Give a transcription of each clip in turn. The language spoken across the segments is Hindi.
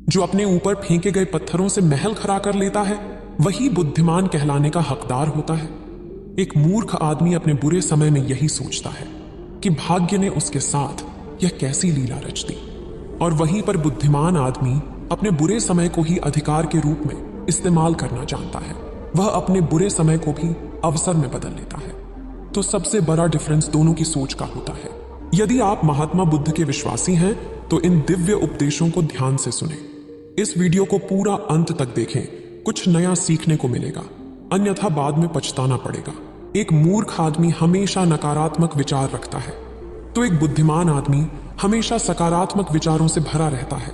जो अपने ऊपर फेंके गए पत्थरों से महल खड़ा कर लेता है वही बुद्धिमान कहलाने का हकदार होता है। एक मूर्ख आदमी अपने बुरे समय में यही सोचता है कि भाग्य ने उसके साथ यह कैसी लीला रच दी, और वहीं पर बुद्धिमान आदमी अपने बुरे समय को ही अधिकार के रूप में इस्तेमाल करना जानता है। वह अपने बुरे समय को भी अवसर में बदल लेता है। तो सबसे बड़ा डिफरेंस दोनों की सोच का होता है। यदि आप महात्मा बुद्ध के विश्वासी हैं तो इन दिव्य उपदेशों को ध्यान से सुनें। इस वीडियो को पूरा अंत तक देखें, कुछ नया सीखने को मिलेगा, अन्यथा बाद में पछताना पड़ेगा। एक मूर्ख आदमी हमेशा नकारात्मक विचार रखता है, तो एक बुद्धिमान आदमी हमेशा सकारात्मक विचारों से भरा रहता है।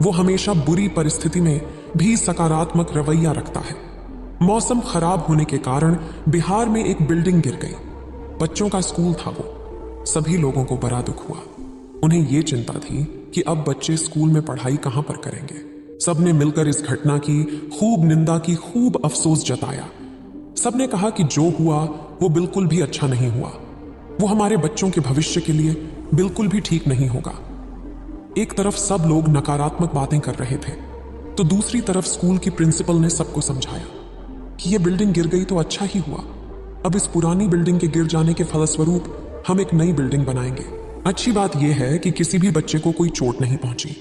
वो हमेशा बुरी परिस्थिति में भी सकारात्मक रवैया रखता है। मौसम खराब होने के कारण बिहार में एक बिल्डिंग गिर गई। बच्चों का स्कूल था वो। सभी लोगों को बड़ा दुख हुआ। उन्हें ये चिंता थी कि अब बच्चे स्कूल में पढ़ाई कहां पर करेंगे। सबने मिलकर इस घटना की खूब निंदा की, खूब अफसोस जताया। सबने कहा कि जो हुआ वो बिल्कुल भी अच्छा नहीं हुआ। वो हमारे बच्चों के भविष्य के लिए बिल्कुल भी ठीक नहीं होगा। एक तरफ सब लोग नकारात्मक बातें कर रहे थे, तो दूसरी तरफ स्कूल की प्रिंसिपल ने सबको समझाया कि यह बिल्डिंग गिर गई तो अच्छा ही हुआ। अब इस पुरानी बिल्डिंग के गिर जाने के फलस्वरूप हम एक नई बिल्डिंग बनाएंगे। अच्छी बात यह है कि किसी भी बच्चे को कोई चोट नहीं पहुंची,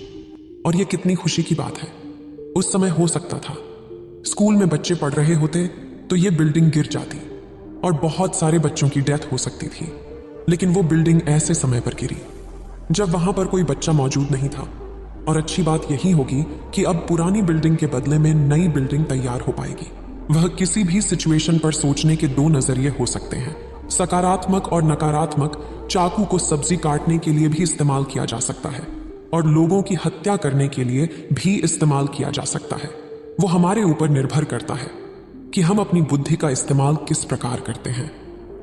और यह कितनी खुशी की बात है। उस समय हो सकता था स्कूल में बच्चे पढ़ रहे होते तो यह बिल्डिंग गिर जाती और बहुत सारे बच्चों की डेथ हो सकती थी। लेकिन वो बिल्डिंग ऐसे समय पर गिरी जब वहां पर कोई बच्चा मौजूद नहीं था। और अच्छी बात यही होगी कि अब पुरानी बिल्डिंग के बदले में नई बिल्डिंग तैयार हो पाएगी। वह किसी भी सिचुएशन पर सोचने के दो नजरिए हो सकते हैं, सकारात्मक और नकारात्मक। चाकू को सब्जी काटने के लिए भी इस्तेमाल किया जा सकता है और लोगों की हत्या करने के लिए भी इस्तेमाल किया जा सकता है। वो हमारे ऊपर निर्भर करता है कि हम अपनी बुद्धि का इस्तेमाल किस प्रकार करते हैं।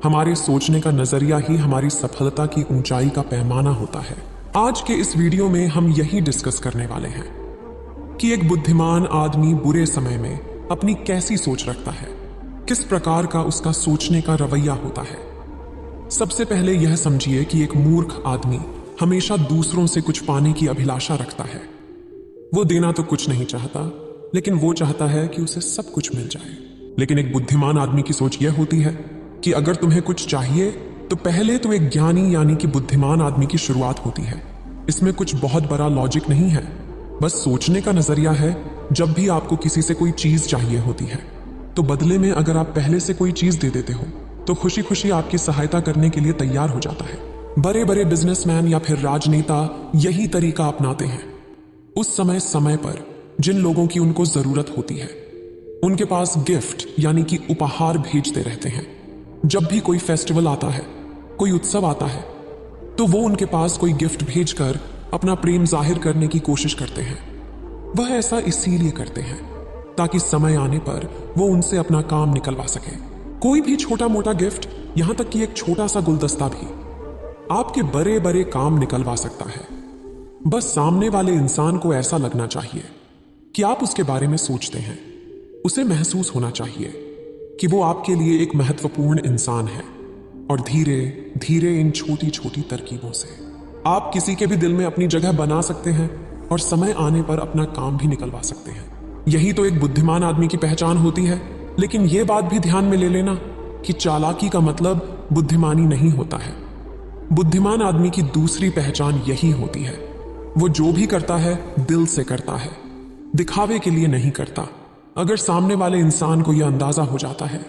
हमारे सोचने का नजरिया ही हमारी सफलता की ऊंचाई का पैमाना होता है। आज के इस वीडियो में हम यही डिस्कस करने वाले हैं कि एक बुद्धिमान आदमी बुरे समय में अपनी कैसी सोच रखता है, किस प्रकार का उसका सोचने का रवैया होता है। सबसे पहले यह समझिए कि एक मूर्ख आदमी हमेशा दूसरों से कुछ पाने की अभिलाषा रखता है। वो देना तो कुछ नहीं चाहता, लेकिन वो चाहता है कि उसे सब कुछ मिल जाए। लेकिन एक बुद्धिमान आदमी की सोच यह होती है कि अगर तुम्हें कुछ चाहिए तो पहले तो एक ज्ञानी यानी कि बुद्धिमान आदमी की शुरुआत होती है। इसमें कुछ बहुत बड़ा लॉजिक नहीं है, बस सोचने का नजरिया है। जब भी आपको किसी से कोई चीज चाहिए होती है तो बदले में अगर आप पहले से कोई चीज दे देते हो तो खुशी खुशी आपकी सहायता करने के लिए तैयार हो जाता है। बड़े बड़े बिजनेसमैन या फिर राजनेता यही तरीका अपनाते हैं। उस समय पर जिन लोगों की उनको जरूरत होती है उनके पास गिफ्ट यानी कि उपहार भेजते रहते हैं। जब भी कोई फेस्टिवल आता है, कोई उत्सव आता है, तो वो उनके पास कोई गिफ्ट भेजकर अपना प्रेम जाहिर करने की कोशिश करते हैं। वह ऐसा इसीलिए करते हैं ताकि समय आने पर वो उनसे अपना काम निकलवा सके। कोई भी छोटा मोटा गिफ्ट, यहां तक कि एक छोटा सा गुलदस्ता भी आपके बड़े बड़े काम निकलवा सकता है। बस सामने वाले इंसान को ऐसा लगना चाहिए कि आप उसके बारे में सोचते हैं। उसे महसूस होना चाहिए कि वो आपके लिए एक महत्वपूर्ण इंसान है। और धीरे धीरे इन छोटी छोटी तरकीबों से आप किसी के भी दिल में अपनी जगह बना सकते हैं और समय आने पर अपना काम भी निकलवा सकते हैं। यही तो एक बुद्धिमान आदमी की पहचान होती है। लेकिन यह बात भी ध्यान में ले लेना कि चालाकी का मतलब बुद्धिमानी नहीं होता है। बुद्धिमान आदमी की दूसरी पहचान यही होती है, वो जो भी करता है दिल से करता है, दिखावे के लिए नहीं करता। अगर सामने वाले इंसान को यह अंदाजा हो जाता है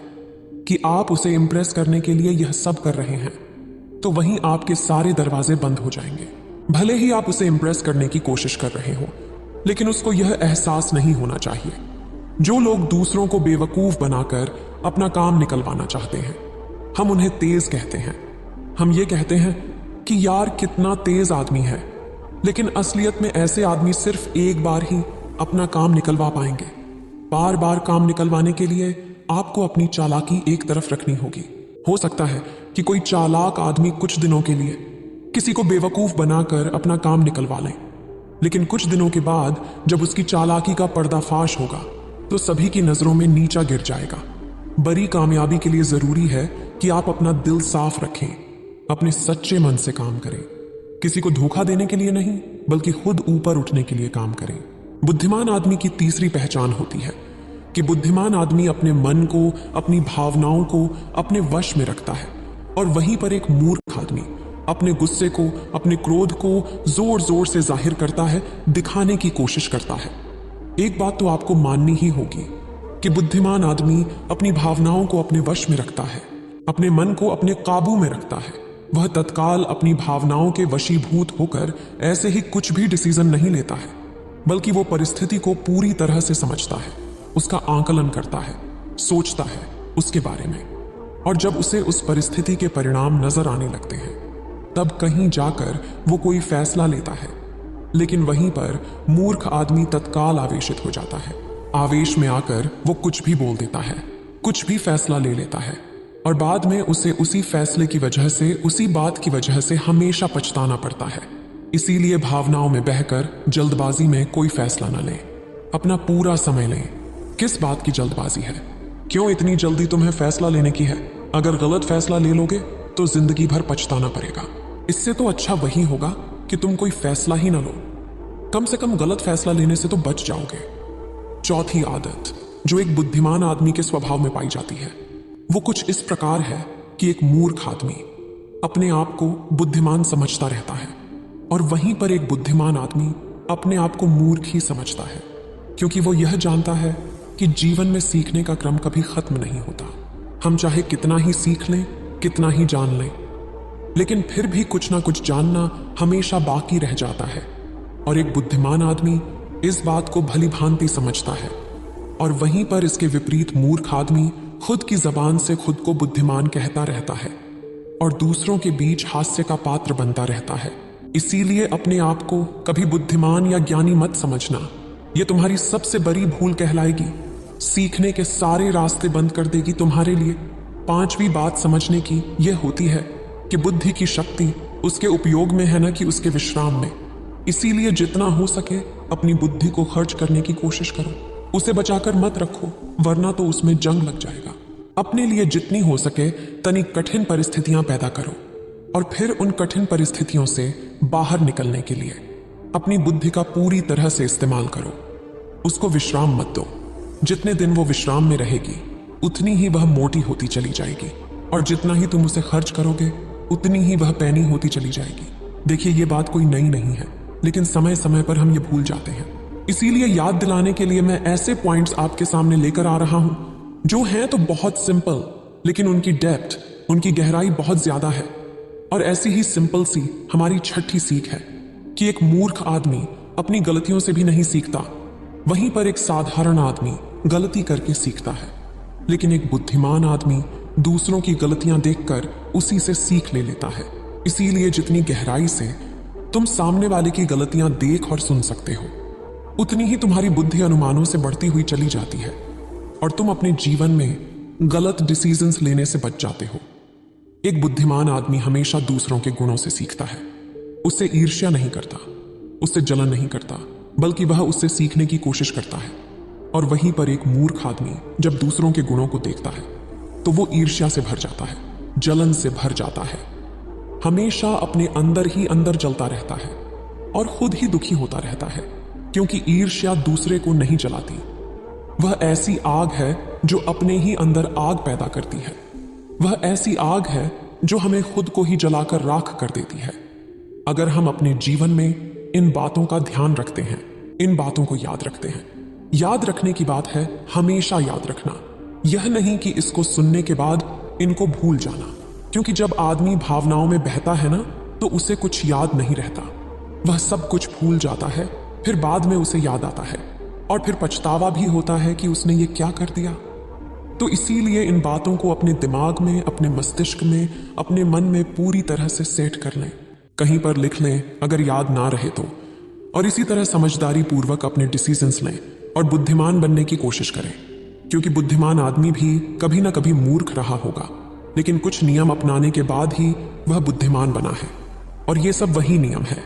कि आप उसे इंप्रेस करने के लिए यह सब कर रहे हैं, तो वहीं आपके सारे दरवाजे बंद हो जाएंगे। भले ही आप उसे इंप्रेस करने की कोशिश कर रहे हो, लेकिन उसको यह एहसास नहीं होना चाहिए। जो लोग दूसरों को बेवकूफ बनाकर अपना काम निकलवाना चाहते हैं, हम उन्हें तेज कहते हैं। हम ये कहते हैं कि यार कितना तेज आदमी है, लेकिन असलियत में ऐसे आदमी सिर्फ एक बार ही अपना काम निकलवा पाएंगे। बार बार काम निकलवाने के लिए आपको अपनी चालाकी एक तरफ रखनी होगी। हो सकता है कि कोई चालाक आदमी कुछ दिनों के लिए किसी को बेवकूफ बनाकर अपना काम निकलवा ले, लेकिन कुछ दिनों के बाद जब उसकी चालाकी का पर्दाफाश होगा तो सभी की नजरों में नीचा गिर जाएगा। बड़ी कामयाबी के लिए जरूरी है कि आप अपना दिल साफ रखें, अपने सच्चे मन से काम करें। किसी को धोखा देने के लिए नहीं, बल्कि खुद ऊपर उठने के लिए काम करें। बुद्धिमान आदमी की तीसरी पहचान होती है कि बुद्धिमान आदमी अपने मन को, अपनी भावनाओं को अपने वश में रखता है, और वहीं पर एक मूर्ख आदमी अपने गुस्से को, अपने क्रोध को जोर जोर से जाहिर करता है, दिखाने की कोशिश करता है। एक बात तो आपको माननी ही होगी कि बुद्धिमान आदमी अपनी भावनाओं को अपने वश में रखता है, अपने मन को अपने काबू में रखता है। वह तत्काल अपनी भावनाओं के वशीभूत होकर ऐसे ही कुछ भी डिसीजन नहीं लेता है, बल्कि वो परिस्थिति को पूरी तरह से समझता है, उसका आंकलन करता है, सोचता है उसके बारे में, और जब उसे उस परिस्थिति के परिणाम नजर आने लगते हैं तब कहीं जाकर वो कोई फैसला लेता है। लेकिन वहीं पर मूर्ख आदमी तत्काल आवेशित हो जाता है। आवेश में आकर वो कुछ भी बोल देता है, कुछ भी फैसला ले लेता है, और बाद में उसे उसी फैसले की वजह से, उसी बात की वजह से हमेशा पछताना पड़ता है। इसीलिए भावनाओं में बहकर जल्दबाजी में कोई फैसला न लें, अपना पूरा समय लें। किस बात की जल्दबाजी है? क्यों इतनी जल्दी तुम्हें फैसला लेने की है? अगर गलत फैसला ले लोगे तो जिंदगी भर पछताना पड़ेगा। इससे तो अच्छा वही होगा कि तुम कोई फैसला ही ना लो। कम से कम गलत फैसला लेने से तो बच जाओगे। चौथी आदत जो एक बुद्धिमान आदमी के स्वभाव में पाई जाती है वो कुछ इस प्रकार है कि एक मूर्ख आदमी अपने आप को बुद्धिमान समझता रहता है, और वहीं पर एक बुद्धिमान आदमी अपने आप को मूर्ख ही समझता है, क्योंकि वो यह जानता है कि जीवन में सीखने का क्रम कभी खत्म नहीं होता। हम चाहे कितना ही सीख लें, कितना ही जान लें, लेकिन फिर भी कुछ ना कुछ जानना हमेशा बाकी रह जाता है। और एक बुद्धिमान आदमी इस बात को भली भांति समझता है, और वहीं पर इसके विपरीत मूर्ख आदमी खुद की जबान से खुद को बुद्धिमान कहता रहता है और दूसरों के बीच हास्य का पात्र बनता रहता है। इसीलिए अपने आप को कभी बुद्धिमान या ज्ञानी मत समझना, यह तुम्हारी सबसे बड़ी भूल कहलाएगी। सीखने के सारे रास्ते बंद कर देगी तुम्हारे लिए। पांचवी बात समझने की यह होती है कि बुद्धि की शक्ति उसके उपयोग में है, न कि उसके विश्राम में। इसीलिए जितना हो सके अपनी बुद्धि को खर्च करने की कोशिश करो, उसे बचाकर मत रखो, वरना तो उसमें जंग लग जाएगा। अपने लिए जितनी हो सके तनिक कठिन परिस्थितियां पैदा करो, और फिर उन कठिन परिस्थितियों से बाहर निकलने के लिए अपनी बुद्धि का पूरी तरह से इस्तेमाल करो। उसको विश्राम मत दो। जितने दिन वो विश्राम में रहेगी उतनी ही वह मोटी होती चली जाएगी, और जितना ही तुम उसे खर्च करोगे उतनी ही वह पैनी होती चली जाएगी। देखिए, ये बात कोई नई नहीं है, लेकिन समय समय पर हम ये भूल जाते हैं। इसीलिए याद दिलाने के लिए मैं ऐसे पॉइंट्स आपके सामने लेकर आ रहा हूं जो हैं तो बहुत सिंपल, लेकिन उनकी डेप्थ, उनकी गहराई बहुत ज्यादा है। और ऐसी ही सिंपल सी हमारी छठी सीख है कि एक मूर्ख आदमी अपनी गलतियों से भी नहीं सीखता, वहीं पर एक साधारण आदमी गलती करके सीखता है। लेकिन एक बुद्धिमान आदमी दूसरों की गलतियां देखकर उसी से सीख ले लेता है। इसीलिए जितनी गहराई से तुम सामने वाले की गलतियां देख और सुन सकते हो, उतनी ही तुम्हारी बुद्धि अनुमानों से बढ़ती हुई चली जाती है, और तुम अपने जीवन में गलत डिसीजंस लेने से बच जाते हो। एक बुद्धिमान आदमी हमेशा दूसरों के गुणों से सीखता है। उससे ईर्ष्या नहीं करता, उससे जलन नहीं करता, बल्कि वह उससे सीखने की कोशिश करता है। और वहीं पर एक मूर्ख आदमी जब दूसरों के गुणों को देखता है तो वो ईर्ष्या से भर जाता है, जलन से भर जाता है, हमेशा अपने अंदर ही अंदर जलता रहता है और खुद ही दुखी होता रहता है, क्योंकि ईर्ष्या दूसरे को नहीं जलाती। वह ऐसी आग है जो अपने ही अंदर आग पैदा करती है। वह ऐसी आग है जो हमें खुद को ही जलाकर राख कर देती है। अगर हम अपने जीवन में इन बातों का ध्यान रखते हैं, इन बातों को याद रखते हैं, याद रखने की बात है हमेशा याद रखना, यह नहीं कि इसको सुनने के बाद इनको भूल जाना। क्योंकि जब आदमी भावनाओं में बहता है ना, तो उसे कुछ याद नहीं रहता, वह सब कुछ भूल जाता है। फिर बाद में उसे याद आता है और फिर पछतावा भी होता है कि उसने ये क्या कर दिया। तो इसीलिए इन बातों को अपने दिमाग में, अपने मस्तिष्क में, अपने मन में पूरी तरह से सेट कर लें, कहीं पर लिख लें अगर याद ना रहे तो, और इसी तरह समझदारी पूर्वक अपने डिसीजंस लें और बुद्धिमान बनने की कोशिश करें। क्योंकि बुद्धिमान आदमी भी कभी ना कभी मूर्ख रहा होगा, लेकिन कुछ नियम अपनाने के बाद ही वह बुद्धिमान बना है, और ये सब वही नियम है।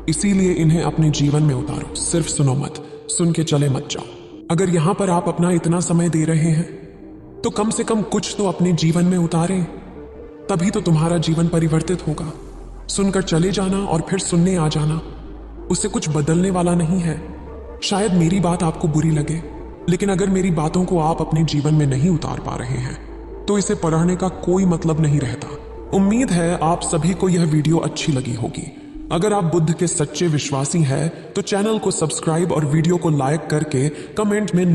इसीलिए इन्हें अपने जीवन में उतारो, सिर्फ सुनो मत, सुन के चले मत जाओ। अगर यहां पर आप अपना इतना समय दे रहे हैं तो कम से कम कुछ तो अपने जीवन में उतारें, तभी तो तुम्हारा जीवन परिवर्तित होगा। सुनकर चले जाना और फिर सुनने आ जाना, उससे कुछ बदलने वाला नहीं है। शायद मेरी बात आपको बुरी लगे, लेकिन अगर मेरी बातों को आप अपने जीवन में नहीं उतार पा रहे हैं तो इसे पढ़ने का कोई मतलब नहीं रहता। उम्मीद है आप सभी को यह वीडियो अच्छी लगी होगी। अगर आप बुद्ध के सच्चे विश्वासी हैं तो चैनल को सब्सक्राइब और वीडियो को लाइक करके कमेंट में